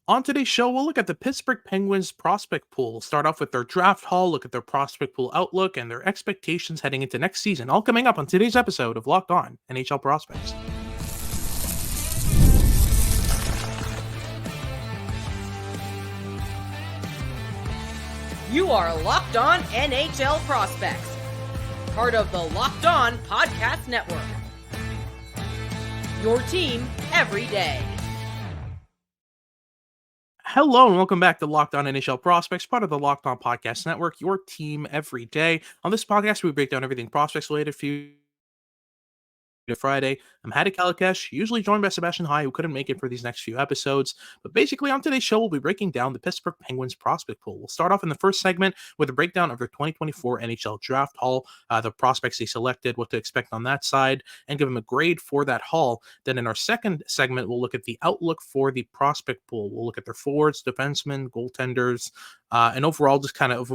On today's show, we'll look at the Pittsburgh Penguins prospect pool. We'll start off with their draft haul, look at their prospect pool outlook, and their expectations heading into next season. All coming up on today's episode of Locked On NHL Prospects. You are Locked On NHL Prospects, part of the Locked On Podcast Network. Your team every day. Hello and welcome back to Locked On NHL Prospects, part of the Locked On Podcast Network, your team every day. On this podcast, we break down everything prospects related for you. Friday. I'm Hadi Kalakeche, usually joined by Sebastian High, who couldn't make it for these next few episodes. But basically, on today's show, we'll be breaking down the Pittsburgh Penguins prospect pool. We'll start off in the first segment with a breakdown of their 2024 NHL draft haul, the prospects they selected, what to expect on that side, and give them a grade for that haul. Then in our second segment, we'll look at the outlook for the prospect pool. We'll look at their forwards, defensemen, goaltenders, and overall just kind of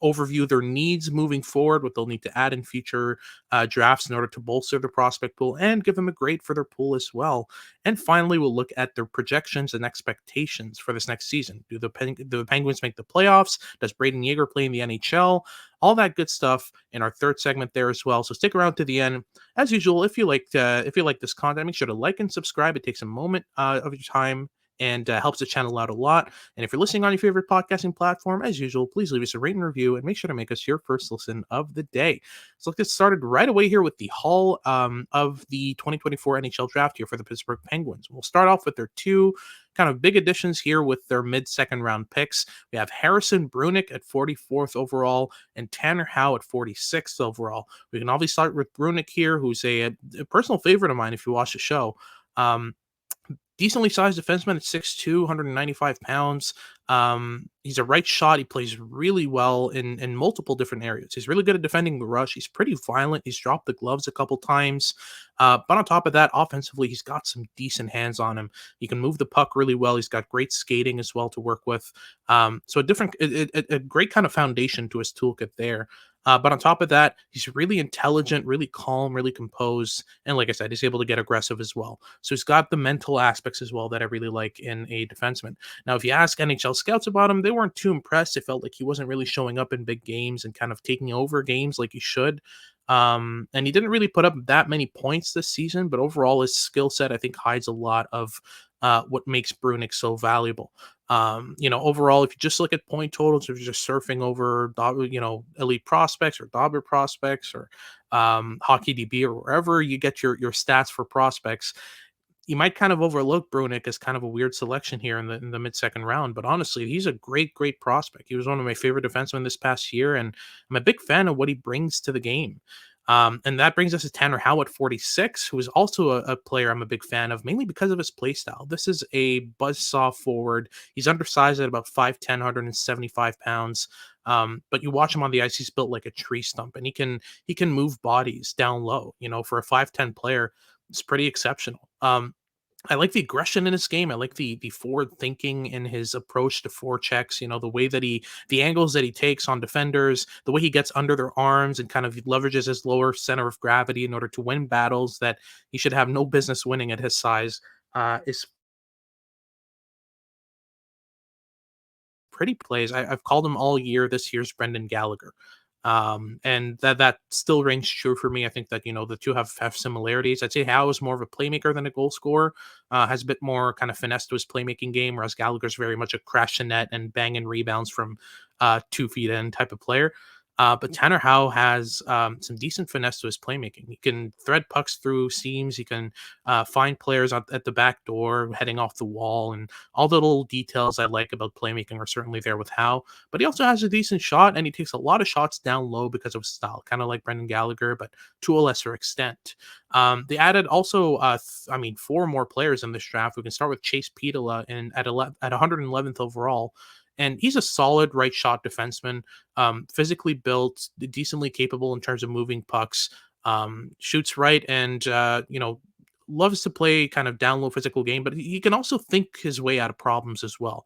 overview their needs moving forward, what they'll need to add in future drafts in order to bolster the prospect pool and give them a grade for their pool as well. And finally, we'll look at their projections and expectations for this next season. Do the Penguins make the playoffs? Does Brayden Yager play in the NHL? All that good stuff in our third segment there as well. So stick around to the end. As usual, if you like this content, make sure to like and subscribe. It takes a moment of your time and helps the channel out a lot. And if you're listening on your favorite podcasting platform, as usual, please leave us a rate and review and make sure to make us your first listen of the day. So let's get started right away here with the haul of the 2024 NHL draft here for the Pittsburgh Penguins. We'll start off with their two kind of big additions here with their mid-second round picks. We have Harrison Brunicke at 44th overall and Tanner Howe at 46th overall. We can obviously start with Brunicke here, who's a personal favorite of mine if you watch the show. Decently sized defenseman at 6'2", 195 pounds. He's a right shot. He plays really well in multiple different areas. He's really good at defending the rush. He's pretty violent. He's dropped the gloves a couple times. But on top of that, offensively, he's got some decent hands on him. He can move the puck really well. He's got great skating as well to work with. So a great kind of foundation to his toolkit there. But on top of that, he's really intelligent, really calm, really composed. And like I said, he's able to get aggressive as well. So he's got the mental aspects as well that I really like in a defenseman. Now, if you ask NHL scouts about him, they weren't too impressed. They felt like he wasn't really showing up in big games and kind of taking over games like he should. And he didn't really put up that many points this season, but overall his skill set, I think, hides a lot of what makes Brunicke so valuable. Overall, if you just look at point totals, if you're just surfing over, elite prospects or Dobber prospects or Hockey DB or wherever you get your stats for prospects, you might kind of overlook Brunicke as kind of a weird selection here in the mid-second round. But honestly, he's a great prospect. He was one of my favorite defensemen this past year, and I'm a big fan of what he brings to the game. And that brings us to Tanner Howe at 46, who is also a player I'm a big fan of, mainly because of his play style. This is a buzzsaw forward. He's undersized at about 5'10", 175 pounds. But you watch him on the ice, he's built like a tree stump, and he can move bodies down low. You know, for a 5'10" player, it's pretty exceptional. I like the aggression in his game. I like the forward thinking in his approach to forechecks. You know, the angles that he takes on defenders, the way he gets under their arms and kind of leverages his lower center of gravity in order to win battles that he should have no business winning at his size is pretty plays. I've called him all year. This year's Brendan Gallagher. And that still rings true for me. I think that, the two have similarities. I'd say Howe is more of a playmaker than a goal scorer, has a bit more kind of finesse to his playmaking game, whereas Gallagher's very much a crash the net and banging rebounds from 2 feet in type of player. But Tanner Howe has some decent finesse to his playmaking. He can thread pucks through seams. He can find players at the back door, heading off the wall, and all the little details I like about playmaking are certainly there with Howe. But he also has a decent shot, and he takes a lot of shots down low because of his style, kind of like Brendan Gallagher, but to a lesser extent. They added also, 4 more players in this draft. We can start with Chase Petola at 111th overall. And he's a solid right shot defenseman, physically built, decently capable in terms of moving pucks, shoots right, and loves to play kind of down low physical game, but he can also think his way out of problems as well.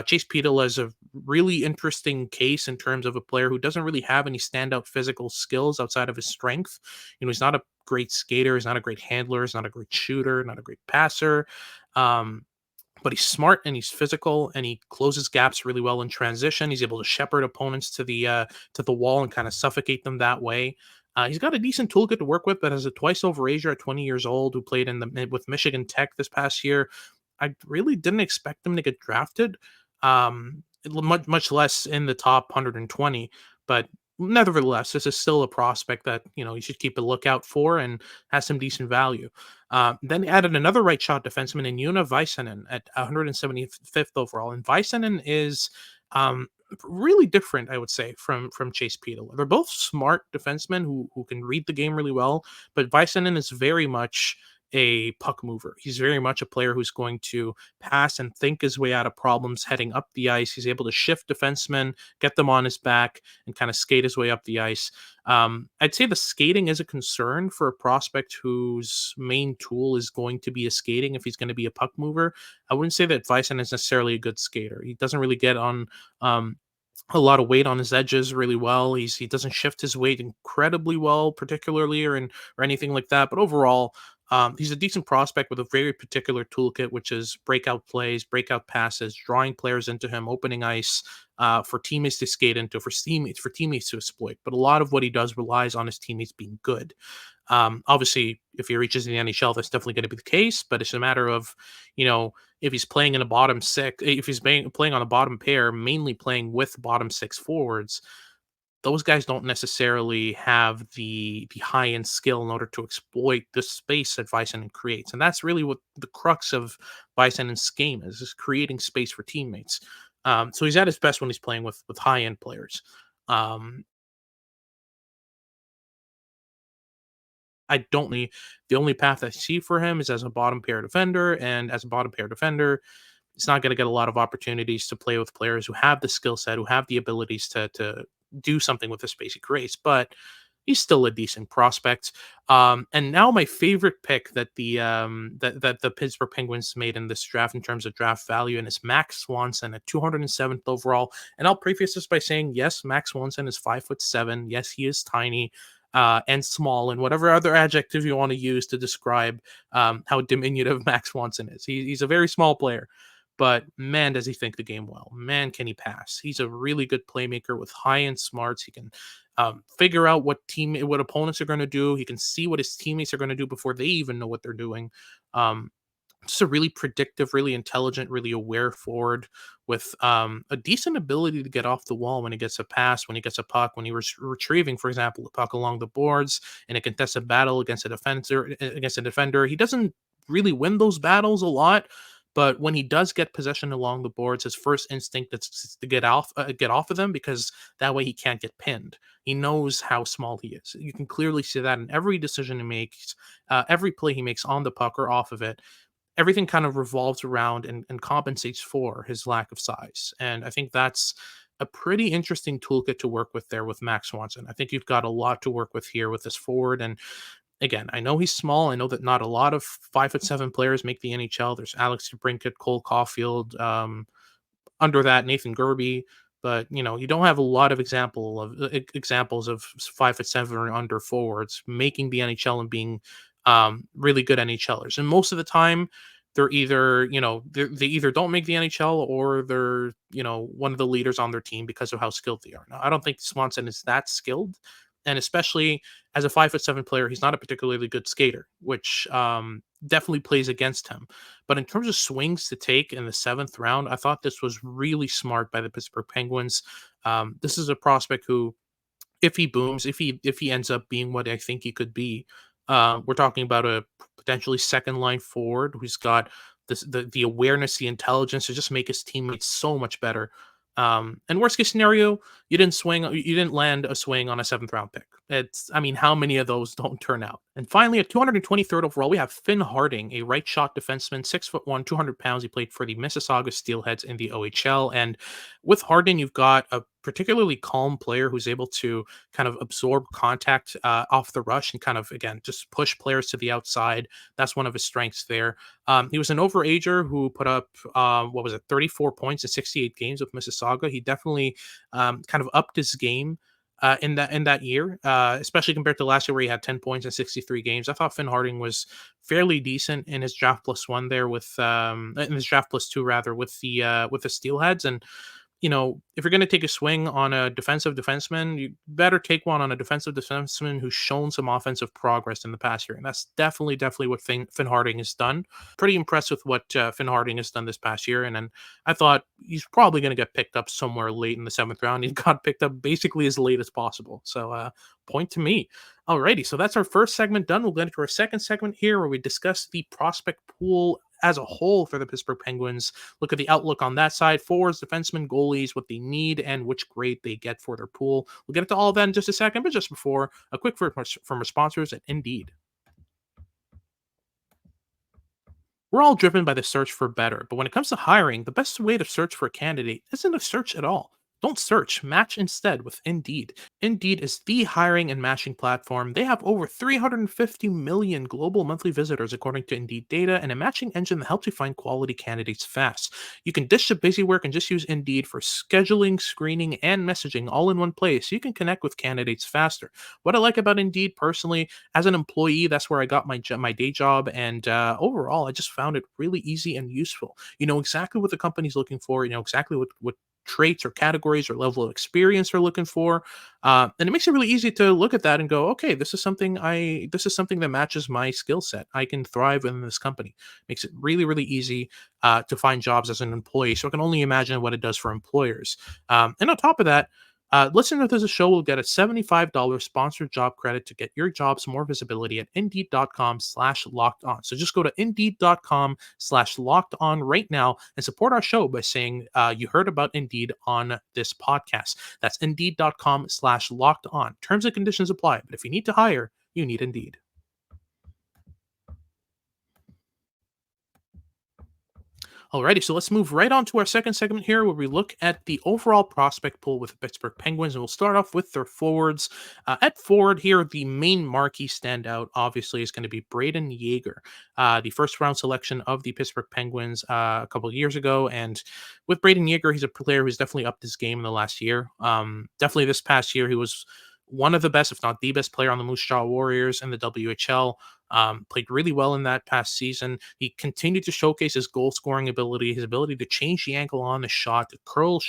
Chase Petola is a really interesting case in terms of a player who doesn't really have any standout physical skills outside of his strength. He's not a great skater, he's not a great handler, he's not a great shooter, not a great passer. but he's smart and he's physical and he closes gaps really well in transition. He's able to shepherd opponents to the wall and kind of suffocate them that way. He's got a decent toolkit to work with, but as a twice over Asia at 20 years old who played with Michigan Tech this past year, I really didn't expect him to get drafted, much less in the top 120. But nevertheless, this is still a prospect that you should keep a lookout for and has some decent value. Then added another right shot defenseman in Juna Väisänen at 175th overall. And Väisänen is really different, I would say, from Chase Peterle. They're both smart defensemen who can read the game really well, but Väisänen is very much a puck mover. He's very much a player who's going to pass and think his way out of problems heading up the ice. He's able to shift defensemen, get them on his back, and kind of skate his way up the ice. I'd say the skating is a concern for a prospect whose main tool is going to be a skating if he's going to be a puck mover. I wouldn't say that Vysen is necessarily a good skater. He doesn't really get on um, a lot of weight on his edges really well. He doesn't shift his weight incredibly well, particularly or anything like that. But overall, he's a decent prospect with a very particular toolkit, which is breakout plays, breakout passes, drawing players into him, opening ice for teammates to skate into, for teammates to exploit. But a lot of what he does relies on his teammates being good. Obviously, if he reaches the NHL, that's definitely going to be the case. But it's a matter of, if he's playing in a bottom six, if he's playing on a bottom pair, mainly playing with bottom six forwards, those guys don't necessarily have the high end skill in order to exploit the space that Vysen creates, and that's really what the crux of Vysen's game is creating space for teammates. So he's at his best when he's playing with high end players. Um, I don't need The only path I see for him is as a bottom pair defender, and as a bottom pair defender, it's not going to get a lot of opportunities to play with players who have the skill set, who have the abilities to do something with the space he creates. But he's still a decent prospect. And now my favorite pick that the Pittsburgh Penguins made in this draft in terms of draft value, and it's Max Swanson at 207th overall. And I'll preface this by saying, yes, Max Swanson is 5'7". Yes, he is tiny. And small, and whatever other adjective you want to use to describe how diminutive Max Swanson is. He's a very small player, but man, does he think the game well. Man, can he pass. He's a really good playmaker with high-end smarts. He can figure out what opponents are going to do. He can see what his teammates are going to do before they even know what they're doing. Um, just a really predictive, really intelligent, really aware forward with a decent ability to get off the wall when he gets a pass, when he gets a puck, when he was retrieving, for example, a puck along the boards in a contested battle against a defender. He doesn't really win those battles a lot, but when he does get possession along the boards, his first instinct is to get off of them, because that way he can't get pinned. He knows how small he is. You can clearly see that in every decision he makes, every play he makes on the puck or off of it. Everything kind of revolves around and compensates for his lack of size. And I think that's a pretty interesting toolkit to work with there with Max Swanson. I think you've got a lot to work with here with this forward. And again, I know he's small. I know that not a lot of 5'7" players make the NHL. There's Alex DeBrincat, Cole Caulfield, under that Nathan Gerby, but you don't have a lot of examples of 5'7" or under forwards making the NHL and being really good NHLers. And most of the time, they're either they either don't make the NHL, or they're one of the leaders on their team because of how skilled they are. Now, I don't think Swanson is that skilled, and especially as a 5'7" player, he's not a particularly good skater, which definitely plays against him. But in terms of swings to take in the seventh round, I thought this was really smart by the Pittsburgh Penguins. This is a prospect who, if he booms, if he ends up being what I think he could be, we're talking about a potentially second line forward who's got the awareness, the intelligence to just make his teammates so much better. And worst case scenario, you didn't land a swing on a seventh round pick. I mean, how many of those don't turn out? And finally, at 223rd overall, we have Finn Harding, a right shot defenseman, 6'1", 200 pounds. He played for the Mississauga Steelheads in the OHL. And with Harding, you've got a particularly calm player who's able to kind of absorb contact off the rush and kind of, again, just push players to the outside. That's one of his strengths there. He was an overager who put up, 34 points in 68 games with Mississauga. He definitely kind of upped his game in that year, especially compared to last year where he had 10 points in 63 games. I thought Finn Harding was fairly decent in his draft plus one there with in his draft plus two rather with the Steelheads. And if you're going to take a swing on a defensive defenseman, you better take one on a defensive defenseman who's shown some offensive progress in the past year. And that's definitely what Finn Harding has done. Pretty impressed with what Finn Harding has done this past year. And then I thought he's probably going to get picked up somewhere late in the seventh round. He got picked up basically as late as possible. So, point to me. Alrighty, so that's our first segment done. We'll get into our second segment here where we discuss the prospect pool as a whole for the Pittsburgh Penguins. Look at the outlook on that side: forwards, defensemen, goalies, what they need, and which grade they get for their pool. We'll get into all of that in just a second, but just before, a quick word from our sponsors at Indeed. We're all driven by the search for better, but when it comes to hiring, the best way to search for a candidate isn't a search at all. Don't search, match instead with Indeed. Indeed is the hiring and matching platform. They have over 350 million global monthly visitors according to Indeed data, and a matching engine that helps you find quality candidates fast. You can dish the busy work and just use Indeed for scheduling, screening, and messaging all in one place so you can connect with candidates faster. What I like about Indeed personally, as an employee, that's where I got my day job, and overall, I just found it really easy and useful. You know exactly what the company's looking for. You know exactly what traits or categories or level of experience they're looking for, and it makes it really easy to look at that and go, okay, this is something that matches my skill set. I can thrive in this company. Makes it really easy to find jobs as an employee. So I can only imagine what it does for employers. And on top of that, listeners to the show will get a $75 sponsored job credit to get your jobs more visibility at indeed.com/locked on. So just go to indeed.com/locked on right now and support our show by saying you heard about Indeed on this podcast. That's indeed.com/locked on. Terms and conditions apply. But if you need to hire, you need Indeed. Alrighty, so let's move right on to our second segment here where we look at the overall prospect pool with the Pittsburgh Penguins, and we'll start off with their forwards. At forward here, the main marquee standout obviously is going to be Brayden Yager, the first round selection of the Pittsburgh Penguins a couple of years ago. And with Brayden Yager, he's a player who's definitely upped his game in the last year. Definitely this past year, he was one of the best, if not the best player on the Moose Jaw Warriors in the WHL. Played really well in that past season. He continued to showcase his goal scoring ability, his ability to change the angle on the shot, to curl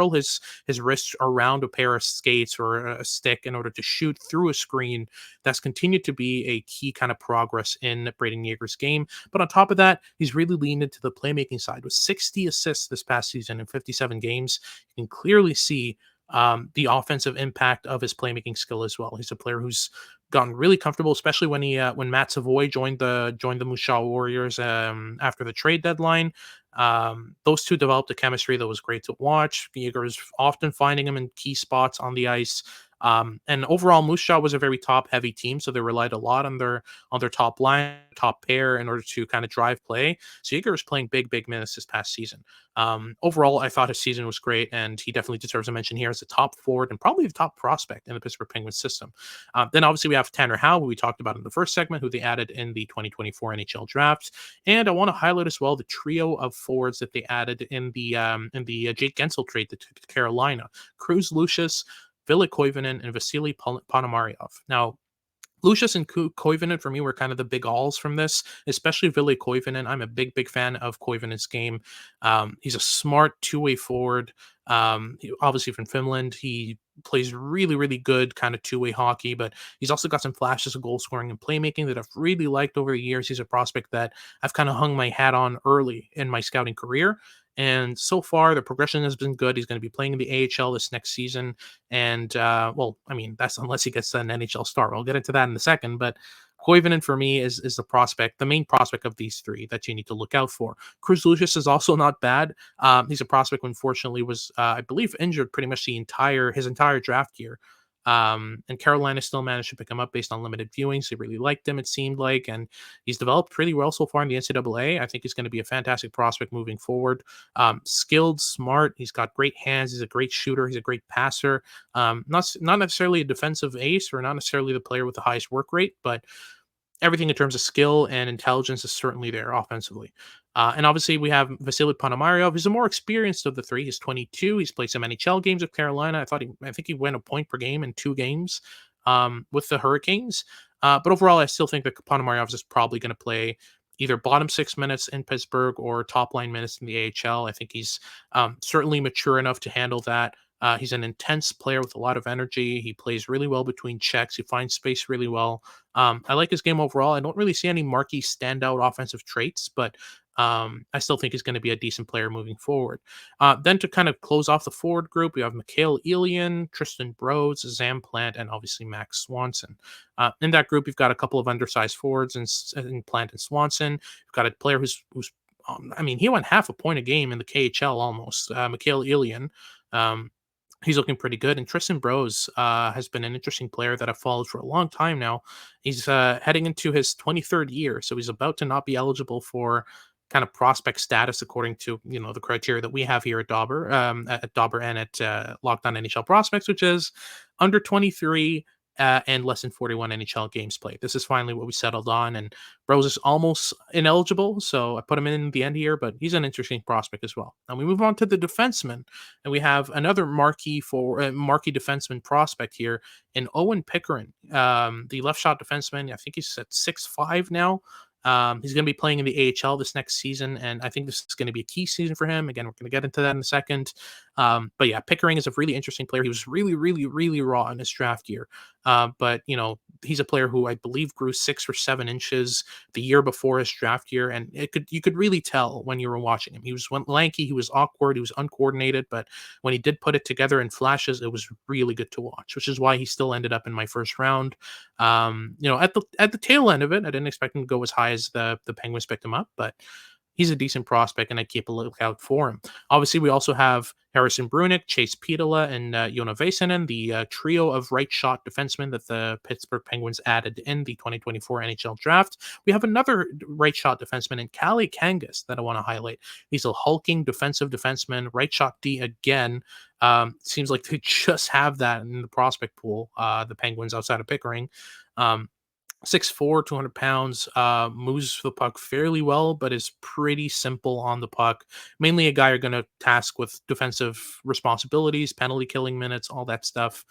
his wrists around a pair of skates or a stick in order to shoot through a screen. That's continued to be a key kind of progress in Brayden Yager's game. But on top of that, he's really leaned into the playmaking side with 60 assists this past season in 57 games. You can clearly see the offensive impact of his playmaking skill as well. He's a player who's gotten really comfortable, especially when Matt Savoy joined the Moose Jaw Warriors after the trade deadline. Those two developed a chemistry that was great to watch. Yager is often finding him in key spots on the ice. And overall, Moose Jaw was a very top-heavy team, so they relied a lot on their top line, top pair, in order to kind of drive play. So Yager was playing big minutes this past season. Overall, I thought his season was great, and he definitely deserves a mention here as a top forward and probably the top prospect in the Pittsburgh Penguins system. Then obviously we have Tanner Howe, who we talked about in the first segment, who they added in the 2024 NHL draft. And I want to highlight as well the trio of forwards that they added in the Jake Gensel trade to Carolina: Cruz Lucius, Ville Koivunen, and Vasily Ponomaryov. Now, Lucius and Koivunen for me were kind of the big alls from this, especially Ville Koivunen. I'm a big fan of Koivunen's game. He's a smart two-way forward. Obviously from Finland, he plays really good kind of two-way hockey, but he's also got some flashes of goal scoring and playmaking that I've really liked over the years. He's a prospect that I've kind of hung my hat on early in my scouting career. And so far, the progression has been good. He's going to be playing in the AHL this next season. And, well, I mean, that's unless he gets an NHL start. We'll get into that in a second. But Koivunen, for me, is the main prospect of these three that you need to look out for. Cruz Lucius is also not bad. He's a prospect who unfortunately was, I believe, injured pretty much his entire draft year. And Carolina still managed to pick him up based on limited viewings. They really liked him, it seemed like, and he's developed pretty well so far in the NCAA. I think he's going to be a fantastic prospect moving forward. Skilled, smart. He's got great hands. He's a great shooter. He's a great passer. Not necessarily a defensive ace or not necessarily the player with the highest work rate, but everything in terms of skill and intelligence is certainly there offensively. And obviously, we have Vasily Ponomaryov, who's the more experienced of the three. He's 22. He's played some NHL games with Carolina. I think he went a point per game in 2 games with the Hurricanes. But overall, I still think that Ponomaryov is probably going to play either bottom 6 minutes in Pittsburgh or top line minutes in the AHL. I think he's certainly mature enough to handle that. He's an intense player with a lot of energy. He plays really well between checks. He finds space really well. I like his game overall. I don't really see any marquee standout offensive traits, but I still think he's going to be a decent player moving forward. Then to kind of close off the forward group, we have Mikhail Elian, Tristan Broads, Zam Plant, and obviously Max Swanson. In that group, you've got a couple of undersized forwards in Plant and Swanson. You've got a player who's I mean, he went half a point a game in the KHL almost. Mikhail Elian. Um, he's looking pretty good. And Tristan Broads has been an interesting player that I've followed for a long time now. He's heading into his 23rd year, so he's about to not be eligible for kind of prospect status according to the criteria that we have here at Dauber and at Locked On NHL Prospects, which is under 23 and less than 41 NHL games played. This is finally what we settled on, and Bros is almost ineligible, so I put him in the end here, but he's an interesting prospect as well. Now we move on to the defenseman, and we have another marquee defenseman prospect here in Owen Pickering, the left shot defenseman. I think he's at 6'5" now. He's going to be playing in the AHL this next season, and I think this is going to be a key season for him. Again, we're going to get into that in a second. But yeah, Pickering is a really interesting player. He was really, really, really raw in his draft year. But he's a player who I believe grew 6 or 7 inches the year before his draft year, and you could really tell when you were watching him. He was lanky, he was awkward, he was uncoordinated, but when he did put it together in flashes, it was really good to watch, which is why he still ended up in my first round. At the tail end of it, I didn't expect him to go as high as the Penguins picked him up, but he's a decent prospect, and I keep a lookout for him. Obviously, we also have Harrison Brunicke, Chase Pitola, and Joona Väisänen, the trio of right shot defensemen that the Pittsburgh Penguins added in the 2024 NHL draft. We have another right shot defenseman in Kalle Kangas that I want to highlight. He's a hulking defensive defenseman, right shot D again. Seems like they just have that in the prospect pool, the Penguins outside of Pickering. 6'4", 200 pounds, moves the puck fairly well, but is pretty simple on the puck. Mainly a guy you're going to task with defensive responsibilities, penalty killing minutes, all that stuff.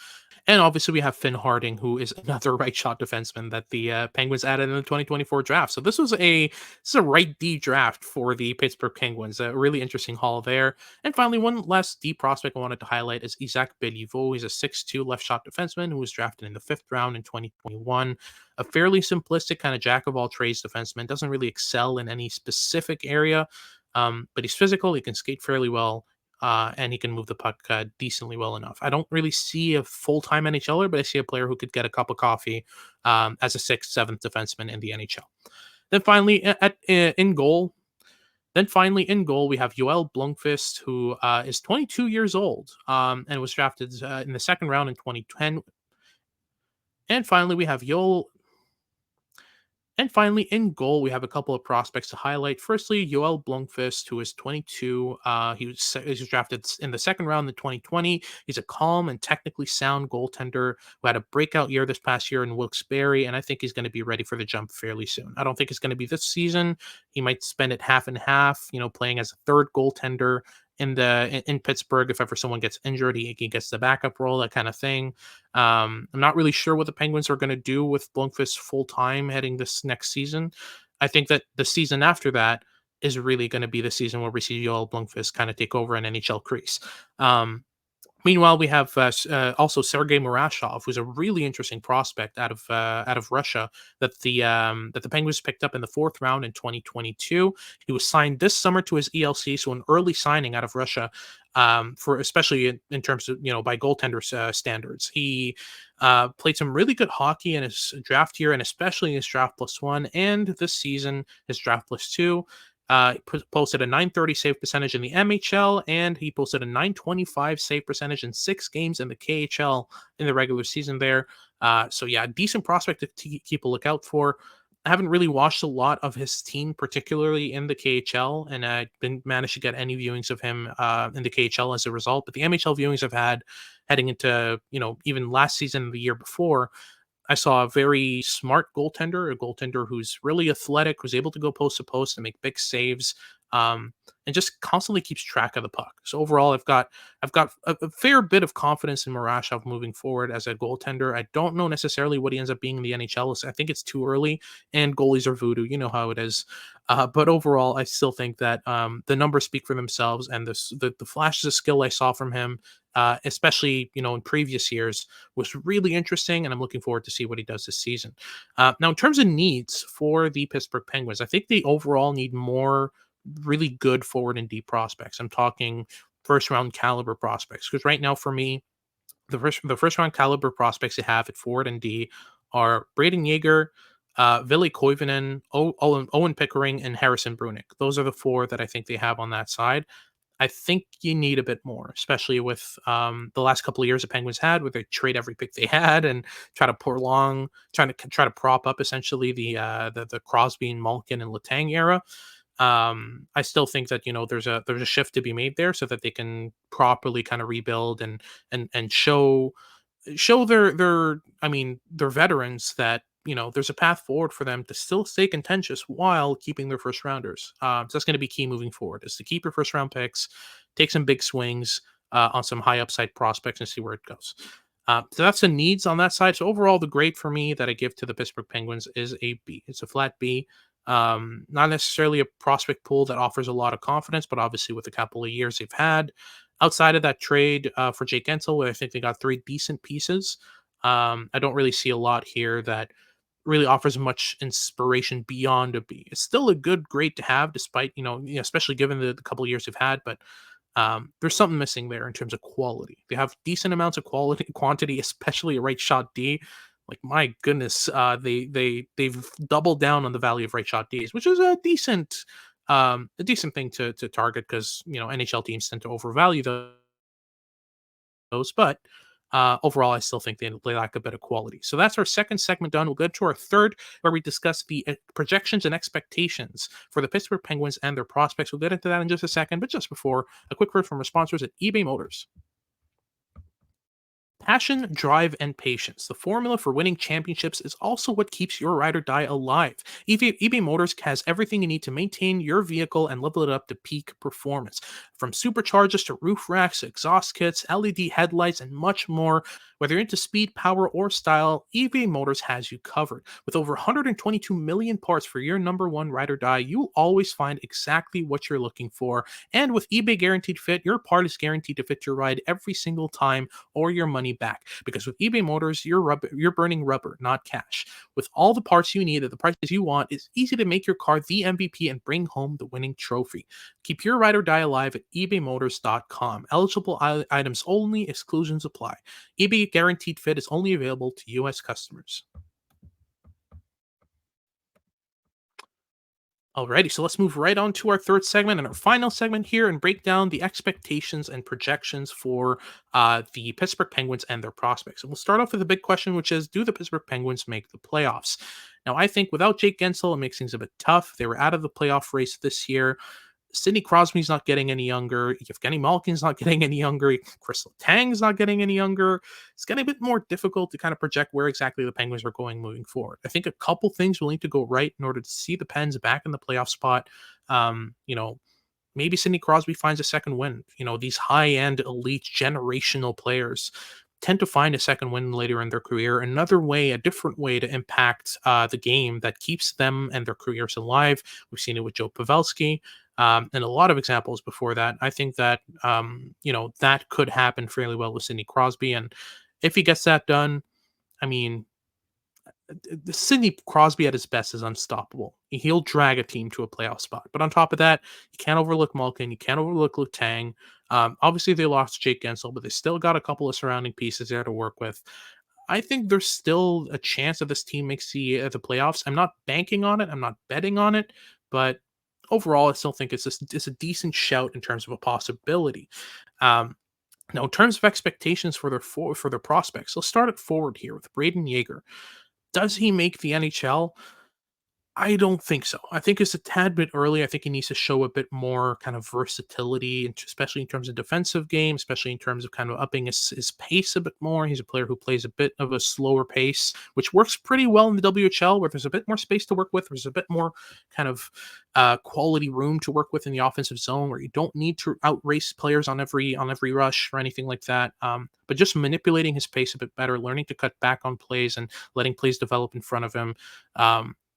And obviously we have Finn Harding, who is another right shot defenseman that the Penguins added in the 2024 draft. So this is a right D draft for the Pittsburgh Penguins. A really interesting haul there. And finally, one last D prospect I wanted to highlight is Isaac Béliveau. He's a 6'2" left shot defenseman who was drafted in the 5th round in 2021. A fairly simplistic kind of jack of all trades defenseman. Doesn't really excel in any specific area, but he's physical. He can skate fairly well, and he can move the puck decently well enough. I don't really see a full-time NHLer, but I see a player who could get a cup of coffee as a 6th, 7th defenseman in the NHL. Then finally, in goal, we have Joel Blomqvist, who is 22 years old and was drafted in the 2nd round in 2010. And finally, in goal, we have a couple of prospects to highlight. Firstly, Joel Blomqvist, who is 22. He was drafted in the 2nd round in 2020. He's a calm and technically sound goaltender who had a breakout year this past year in Wilkes-Barre, and I think he's going to be ready for the jump fairly soon. I don't think it's going to be this season. He might spend it half and half, playing as a third goaltender in Pittsburgh. If ever someone gets injured, he gets the backup role, that kind of thing. I'm not really sure what the Penguins are going to do with Blomqvist full time heading this next season. I think that the season after that is really going to be the season where we see Joel Blomqvist kind of take over an NHL crease. Meanwhile, we have also Sergei Murashov, who's a really interesting prospect out of Russia that the Penguins picked up in the 4th round in 2022. He was signed this summer to his ELC, so an early signing out of Russia, for especially in terms of by goaltender standards. He played some really good hockey in his draft year, and especially in his draft +1, and this season his draft +2. Posted a .930 save percentage in the MHL, and he posted a .925 save percentage in 6 games in the KHL in the regular season there. So yeah, decent prospect to keep a lookout for. I haven't really watched a lot of his team, particularly in the KHL, and I didn't manage to get any viewings of him in the KHL as a result. But the MHL viewings I've had heading into, even last season and the year before, I saw a very smart goaltender, a goaltender who's really athletic, who's able to go post to post and make big saves. um, and just constantly keeps track of the puck. So overall, I've got a fair bit of confidence in Murashov moving forward as a goaltender. I don't know necessarily what he ends up being in the NHL. I think it's too early, and goalies are voodoo. You know how it is. But overall, I still think that the numbers speak for themselves, and the flashes of skill I saw from him, especially in previous years, was really interesting, and I'm looking forward to see what he does this season. Now, in terms of needs for the Pittsburgh Penguins, I think they overall need more really good forward and deep prospects. I'm talking first round caliber prospects because right now for me, the first round caliber prospects they have at forward and D are Braden Yager, Ville Koivunen, Owen Pickering, and Harrison Brunicke. Those are the four that I think they have on that side. I think you need a bit more, especially with the last couple of years the Penguins had, where they trade every pick they had and try to prop up essentially the Crosby and Malkin and Letang era. I still think that there's a shift to be made there so that they can properly kind of rebuild and show their veterans that there's a path forward for them to still stay contentious while keeping their first rounders. So that's going to be key moving forward, is to keep your first round picks, take some big swings on some high upside prospects, and see where it goes. So that's the needs on that side. So overall, the grade for me that I give to the Pittsburgh Penguins is a B. It's a flat B. Not necessarily a prospect pool that offers a lot of confidence, but obviously with a couple of years they've had, outside of that trade for Jake Gensel, where I think they got three decent pieces, I don't really see a lot here that really offers much inspiration beyond a B. It's still a good grade to have, despite especially given the couple of years they've had, but there's something missing there in terms of quality. They have decent amounts of quality quantity, especially a right shot D. Like my goodness, they've doubled down on the value of right shot Ds, which is a decent thing to target because NHL teams tend to overvalue those, but overall, I still think they lack a bit of quality. So that's our second segment done. We'll go to our third, where we discuss the projections and expectations for the Pittsburgh Penguins and their prospects. We'll get into that in just a second, but just before, a quick word from our sponsors at eBay Motors. Passion, drive, and patience. The formula for winning championships is also what keeps your ride or die alive. eBay Motors has everything you need to maintain your vehicle and level it up to peak performance. From superchargers to roof racks, exhaust kits, LED headlights, and much more. Whether you're into speed, power, or style, eBay Motors has you covered. With over 122 million parts for your number one ride or die, you'll always find exactly what you're looking for. And with eBay Guaranteed Fit, your part is guaranteed to fit your ride every single time or your money back. Because with eBay Motors, you're burning rubber, not cash. With all the parts you need at the prices you want, it's easy to make your car the MVP and bring home the winning trophy. Keep your ride or die alive at ebaymotors.com. Eligible items only, exclusions apply. eBay Guaranteed Fit is only available to U.S. customers. Alrighty, so let's move right on to our third segment and our final segment here and break down the expectations and projections for the Pittsburgh Penguins and their prospects. And we'll start off with a big question, which is, do the Pittsburgh Penguins make the playoffs? Now, I think without Jake Gensel, it makes things a bit tough. They were out of the playoff race this year. Sidney Crosby's not getting any younger. Evgeny Malkin's not getting any younger. Chris Letang's not getting any younger. It's getting a bit more difficult to kind of project where exactly the Penguins are going moving forward. I think a couple things will need to go right in order to see the Pens back in the playoff spot. Um, you know, Maybe Sidney Crosby finds a second win. These high-end, elite, generational players tend to find a second win later in their career. A different way to impact the game that keeps them and their careers alive. We've seen it with Joe Pavelski, and a lot of examples before that. I think that that could happen fairly well with Sidney Crosby, and if he gets that done, I mean, the Sidney Crosby at his best is unstoppable. He'll drag a team to a playoff spot. But on top of that, you can't overlook Malkin. You can't overlook Letang. Obviously, they lost Jake Gensel, but they still got a couple of surrounding pieces there to work with. I think there's still a chance that this team makes the playoffs. I'm not banking on it. I'm not betting on it. But overall, I still think it's a decent shout in terms of a possibility. Now, in terms of expectations for their prospects, let's start at forward here with Braden Yager. Does he make the NHL? I don't think so. I think it's a tad bit early. I think he needs to show a bit more kind of versatility, and especially in terms of defensive game, especially in terms of kind of upping his pace a bit more. He's a player who plays a bit of a slower pace, which works pretty well in the WHL, where there's a bit more space to work with. There's a bit more kind of quality room to work with in the offensive zone, where you don't need to outrace players on every rush or anything like that. But just manipulating his pace a bit better, learning to cut back on plays and letting plays develop in front of him.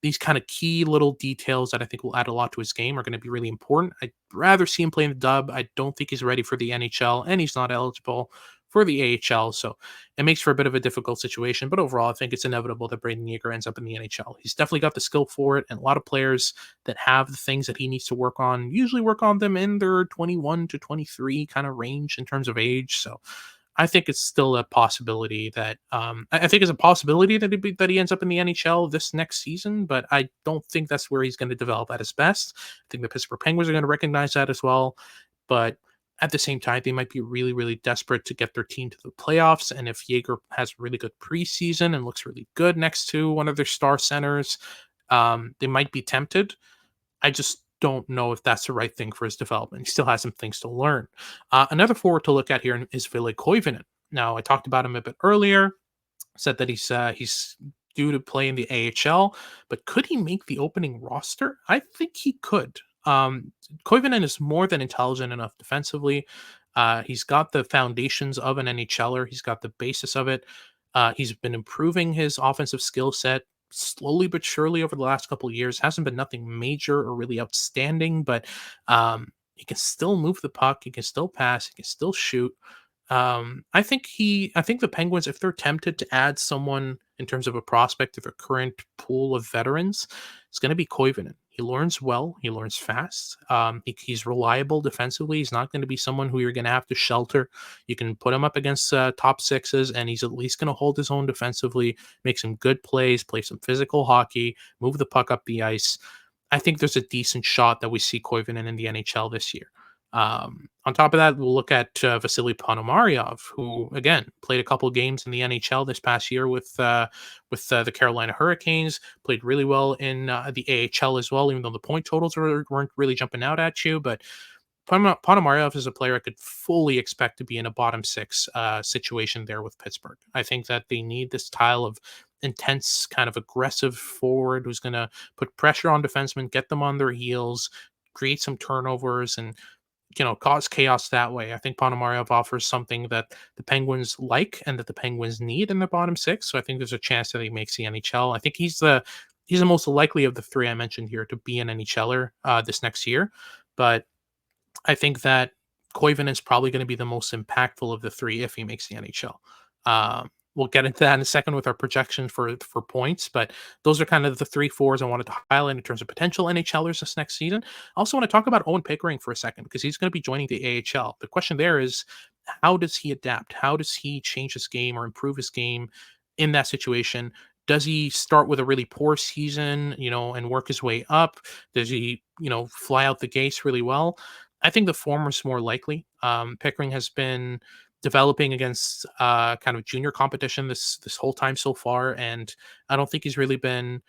These kind of key little details that I think will add a lot to his game are going to be really important. I'd rather see him play in the dub. I don't think he's ready for the NHL, and he's not eligible for the AHL. So it makes for a bit of a difficult situation. But overall, I think it's inevitable that Braden Yager ends up in the NHL. He's definitely got the skill for it, and a lot of players that have the things that he needs to work on usually work on them in their 21 to 23 kind of range in terms of age. So I think it's still a possibility that I think it's a possibility that he ends up in the NHL this next season, but I don't think that's where he's going to develop at his best. I think the Pittsburgh Penguins are going to recognize that as well, but at the same time, they might be really, really desperate to get their team to the playoffs. And if Jaeger has a really good preseason and looks really good next to one of their star centers, they might be tempted. I just don't know if that's the right thing for his development. He still has some things to learn. Another forward to look at here is Ville Koivunen. Now, I talked about him a bit earlier, said that he's due to play in the AHL, but could he make the opening roster? I think he could. Koivunen is more than intelligent enough defensively. He's got the foundations of an NHLer. He's got the basis of it. He's been improving his offensive skill set slowly but surely over the last couple of years. Hasn't been nothing major or really outstanding, but he can still move the puck. He can still pass. He can still shoot. I think the Penguins, if they're tempted to add someone in terms of a prospect to their current pool of veterans, it's going to be Koivunen. He learns well. He learns fast. He's reliable defensively. He's not going to be someone who you're going to have to shelter. You can put him up against top sixes, and he's at least going to hold his own defensively, make some good plays, play some physical hockey, move the puck up the ice. I think there's a decent shot that we see Koivunen in the NHL this year. On top of that, we'll look at Vasily Ponomaryov, who again played a couple games in the NHL this past year with the Carolina Hurricanes. Played really well in the AHL as well, even though the point totals weren't really jumping out at you. But Ponomaryov is a player I could fully expect to be in a bottom six situation there with Pittsburgh. I think that they need this style of intense, kind of aggressive forward who's going to put pressure on defensemen, get them on their heels, create some turnovers, and cause chaos that way. I think Ponomaryov offers something that the Penguins like and that the Penguins need in the bottom six. So I think there's a chance that he makes the NHL. I think he's the most likely of the three I mentioned here to be an NHLer this next year. But I think that Koivunen is probably going to be the most impactful of the three if he makes the NHL. We'll get into that in a second with our projections for points, but those are kind of the three forwards I wanted to highlight in terms of potential NHLers this next season. I also want to talk about Owen Pickering for a second because he's going to be joining the AHL. The question there is, how does he adapt? How does he change his game or improve his game in that situation? Does he start with a really poor season, and work his way up? Does he, fly out the gates really well? I think the former is more likely. Pickering has been developing against kind of junior competition this whole time so far, and I don't think he's really been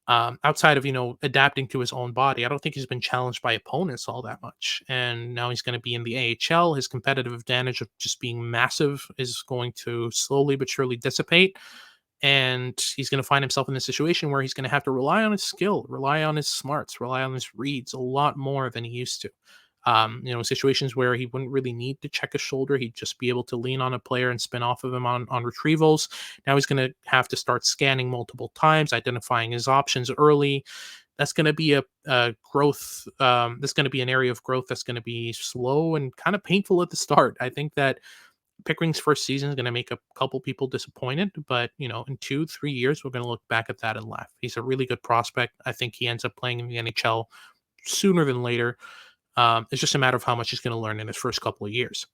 outside of adapting to his own body. I don't think he's been challenged by opponents all that much. And now he's going to be in the AHL. His competitive advantage of just being massive is going to slowly but surely dissipate. And he's going to find himself in a situation where he's going to have to rely on his skill, rely on his smarts, rely on his reads a lot more than he used to. Situations where he wouldn't really need to check his shoulder. He'd just be able to lean on a player and spin off of him on retrievals. Now he's going to have to start scanning multiple times, identifying his options early. That's going to be a growth. That's going to be an area of growth that's going to be slow and kind of painful at the start. I think that Pickering's first season is going to make a couple people disappointed, but in 2-3 years, we're going to look back at that and laugh. He's a really good prospect. I think he ends up playing in the NHL sooner than later. It's just a matter of how much he's going to learn in his first couple of years.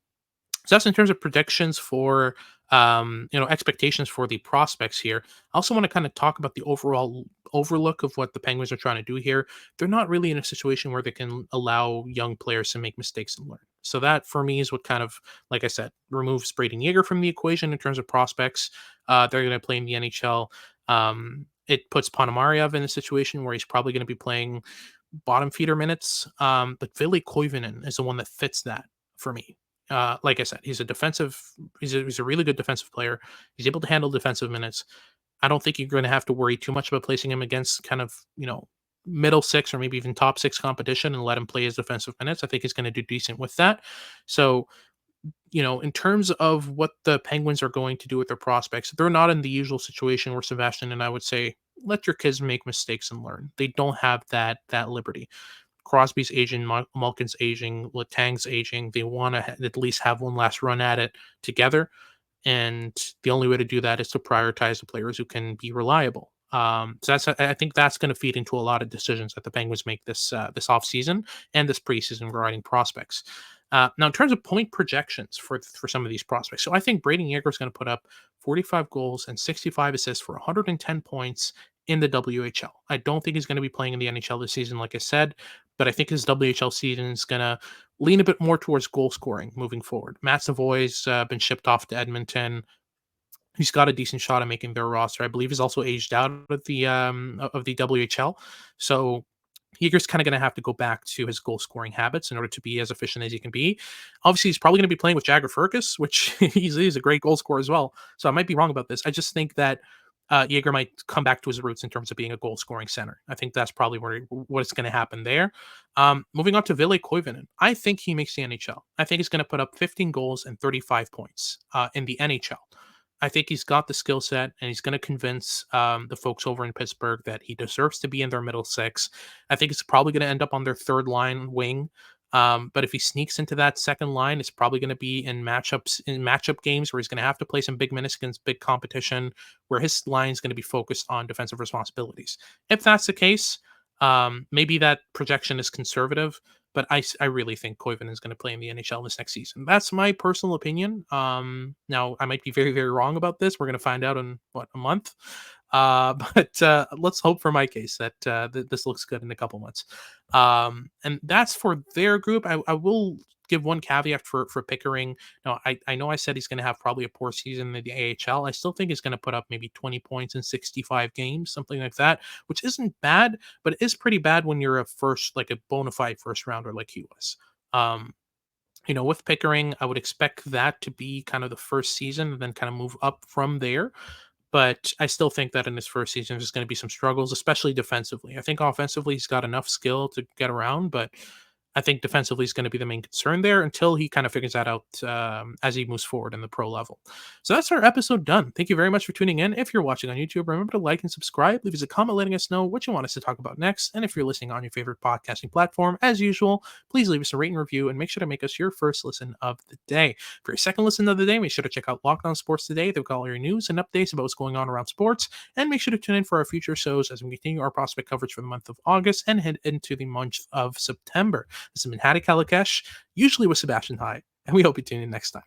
So that's in terms of predictions for, expectations for the prospects here. I also want to kind of talk about the overall overlook of what the Penguins are trying to do here. They're not really in a situation where they can allow young players to make mistakes and learn. So that for me is what kind of, like I said, removes Braden Yager from the equation in terms of prospects. They're going to play in the NHL. it puts Ponomarev in a situation where he's probably going to be playing bottom feeder minutes. But Ville Koivunen is the one that fits that for me. Like I said, he's a defensive. He's a really good defensive player. He's able to handle defensive minutes. I don't think you're going to have to worry too much about placing him against kind of middle six or maybe even top six competition and let him play his defensive minutes. I think he's going to do decent with that. So in terms of what the Penguins are going to do with their prospects, they're not in the usual situation where Sebastian and I would say, let your kids make mistakes and learn. They don't have that liberty. Crosby's aging, Malkin's aging, Letang's aging. They want to at least have one last run at it together. And the only way to do that is to prioritize the players who can be reliable. So I think that's going to feed into a lot of decisions that the Penguins make this offseason and this preseason regarding prospects. Now, in terms of point projections for some of these prospects, so I think Braden Yager is going to put up 45 goals and 65 assists for 110 points in the WHL. I don't think he's going to be playing in the NHL this season, like I said, but I think his WHL season is going to lean a bit more towards goal scoring moving forward. Matt Savoy's been shipped off to Edmonton. He's got a decent shot at making their roster. I believe he's also aged out of the WHL. So Yeager's kind of going to have to go back to his goal scoring habits in order to be as efficient as he can be. Obviously, he's probably going to be playing with Jagger Firkus, which he's a great goal scorer as well. So I might be wrong about this. I just think that Yager might come back to his roots in terms of being a goal scoring center. I think that's probably what's going to happen there. Moving on to Ville Koivunen, I think he makes the NHL. I think he's going to put up 15 goals and 35 points in the NHL. I think he's got the skill set, and he's going to convince the folks over in Pittsburgh that he deserves to be in their middle six. I think it's probably going to end up on their third line wing. But if he sneaks into that second line, it's probably going to be in matchup games where he's going to have to play some big minutes against big competition, where his line is going to be focused on defensive responsibilities. If that's the case, maybe that projection is conservative, but I really think Koivunen is going to play in the NHL this next season. That's my personal opinion. Now, I might be very, very wrong about this. We're going to find out in, a month? But let's hope for my case that this looks good in a couple months. And that's for their group. I will give one caveat for Pickering. Now, I know I said he's going to have probably a poor season in the AHL. I still think he's going to put up maybe 20 points in 65 games, something like that, which isn't bad, but it is pretty bad when you're like a bona fide first rounder like he was. With Pickering, I would expect that to be kind of the first season and then kind of move up from there. But I still think that in his first season, there's going to be some struggles, especially defensively. I think offensively, he's got enough skill to get around, but I think defensively is going to be the main concern there until he kind of figures that out as he moves forward in the pro level. So that's our episode done. Thank you very much for tuning in. If you're watching on YouTube, remember to like and subscribe. Leave us a comment letting us know what you want us to talk about next. And if you're listening on your favorite podcasting platform, as usual, please leave us a rate and review and make sure to make us your first listen of the day. For your second listen of the day, make sure to check out Locked On Sports Today. They've got all your news and updates about what's going on around sports. And make sure to tune in for our future shows as we continue our prospect coverage for the month of August and head into the month of September. This has been Hadi Kalakeche, usually with Sebastian High, and we hope you tune in next time.